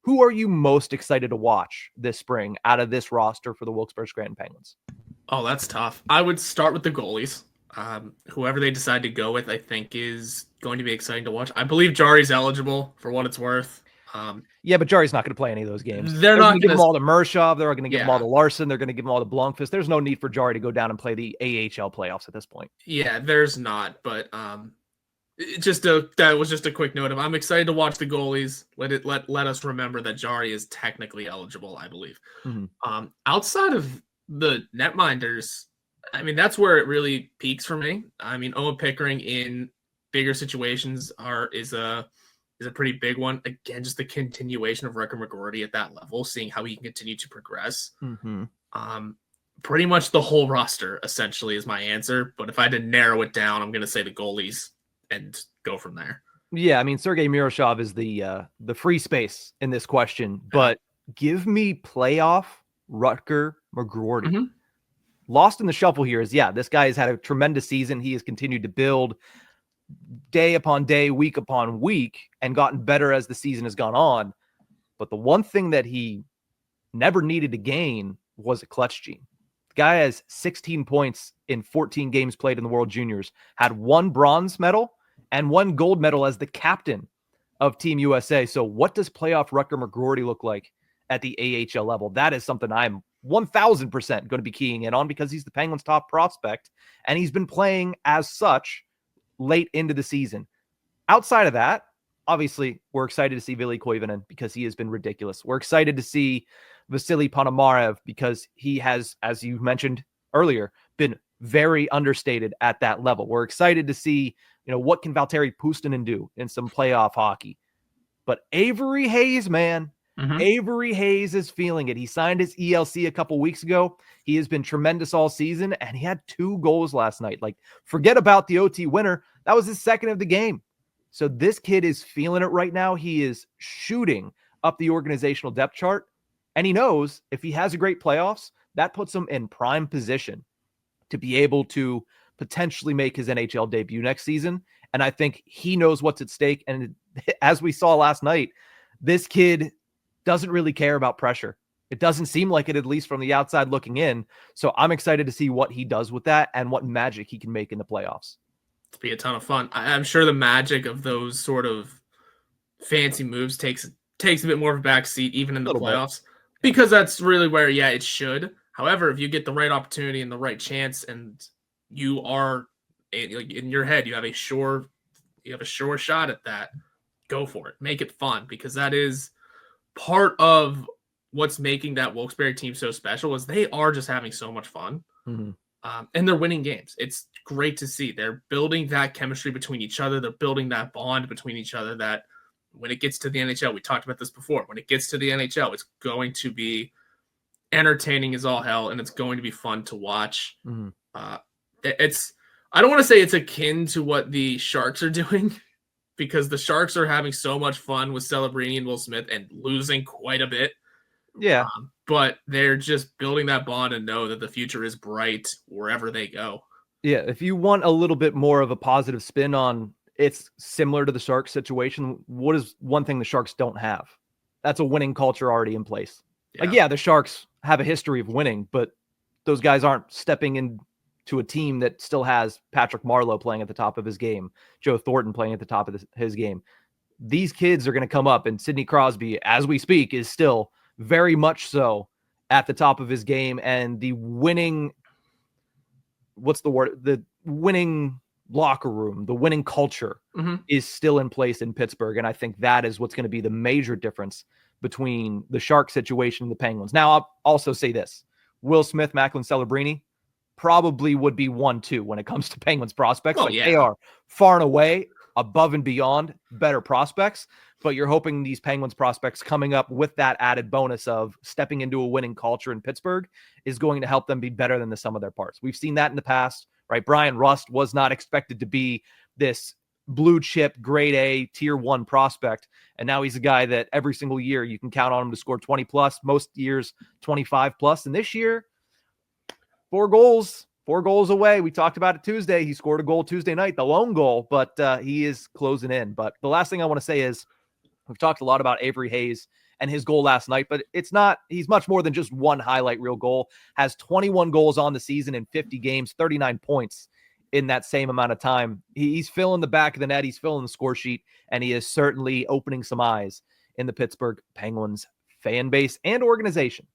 who are you most excited to watch this spring out of this roster for the Wilkes-Barre Scranton Penguins? Oh, that's tough. I would start with the goalies. Whoever they decide to go with, I think, is going to be exciting to watch. I believe Jari's eligible for what it's worth. Yeah, but Jari's not going to play any of those games. They're not going to give him all to Mershov. They're going to give him all to Larson. They're going to give him all to Blomqvist. There's no need for Jari to go down and play the AHL playoffs at this point. Yeah, there's not. But that was just a quick note of I'm excited to watch the goalies. Let us remember that Jari is technically eligible, I believe. Mm-hmm. Outside of the netminders, I mean, that's where it really peaks for me. I mean, Owen Pickering in bigger situations is a pretty big one. Again, just the continuation of Ricker McGroarty at that level, seeing how he can continue to progress. Mm-hmm. Pretty much the whole roster essentially is my answer. But if I had to narrow it down, I'm going to say the goalies and go from there. Yeah, I mean, Sergei Miroshov is the free space in this question, but give me playoff Rutger McGroarty. Mm-hmm. Lost in the shuffle here is, this guy has had a tremendous season. He has continued to build day upon day, week upon week, and gotten better as the season has gone on. But the one thing that he never needed to gain was a clutch gene. The guy has 16 points in 14 games played in the World Juniors, had 1 bronze medal and 1 gold medal as the captain of Team USA. So what does playoff Rutger McGroarty look like at the AHL level? That is something I'm 1,000% going to be keying in on, because he's the Penguins' top prospect, and he's been playing as such late into the season. Outside of that, obviously, we're excited to see Ville Koivunen because he has been ridiculous. We're excited to see Vasily Ponomarev because he has, as you mentioned earlier, been very understated at that level. We're excited to see, what can Valtteri Puustinen do in some playoff hockey. But Avery Hayes, man, Avery Hayes is feeling it. He signed his ELC a couple weeks ago. He has been tremendous all season, and he had 2 goals last night. Like, forget about the OT winner. That was his second of the game. So this kid is feeling it right now. He is shooting up the organizational depth chart, and he knows if he has a great playoffs, that puts him in prime position to be able to potentially make his NHL debut next season. And I think he knows what's at stake. And as we saw last night, this kid doesn't really care about pressure. It doesn't seem like it, at least from the outside looking in. So I'm excited to see what he does with that and what magic he can make in the playoffs. It'll be a ton of fun. I'm sure the magic of those sort of fancy moves takes a bit more of a back seat even in the playoffs, because that's really where, it should. However, if you get the right opportunity and the right chance, and you are in your head, you have a sure shot at that, go for it. Make it fun, because that is part of what's making that Wilkes-Barre team so special, is they are just having so much fun. Mm-hmm. And they're winning games. It's great to see. They're building that chemistry between each other. They're building that bond between each other that when it gets to the NHL, we talked about this before, when it gets to the NHL, it's going to be entertaining as all hell, and it's going to be fun to watch. Mm-hmm. I don't want to say it's akin to what the Sharks are doing, because the Sharks are having so much fun with Celebrini and Will Smith and losing quite a bit. Yeah. But they're just building that bond and know that the future is bright wherever they go. Yeah. If you want a little bit more of a positive spin on it's similar to the Sharks situation, what is one thing the Sharks don't have? That's a winning culture already in place. Yeah. The Sharks have a history of winning, but those guys aren't stepping into a team that still has Patrick Marleau playing at the top of his game, Joe Thornton playing at the top of his game. These kids are going to come up, and Sidney Crosby, as we speak, is still very much so at the top of his game, and the winning, the winning locker room, the winning culture is still in place in Pittsburgh. And I think that is what's going to be the major difference between the Shark situation and the Penguins. Now, I'll also say this. Will Smith, Macklin, Celebrini probably would be 1-2 when it comes to Penguins prospects. They are far and away above and beyond better prospects, but you're hoping these Penguins prospects coming up with that added bonus of stepping into a winning culture in Pittsburgh is going to help them be better than the sum of their parts. We've seen that in the past, right? Brian Rust was not expected to be this blue chip, grade A, tier 1 prospect. And now he's a guy that every single year you can count on him to score 20 plus, most years 25 plus. And this year, 4 goals away. We talked about it Tuesday. He scored a goal Tuesday night, the lone goal, but he is closing in. But the last thing I want to say is we've talked a lot about Avery Hayes and his goal last night, but he's much more than just one highlight reel goal. Has 21 goals on the season in 50 games, 39 points in that same amount of time. He's filling the back of the net. He's filling the score sheet, and he is certainly opening some eyes in the Pittsburgh Penguins fan base and organization.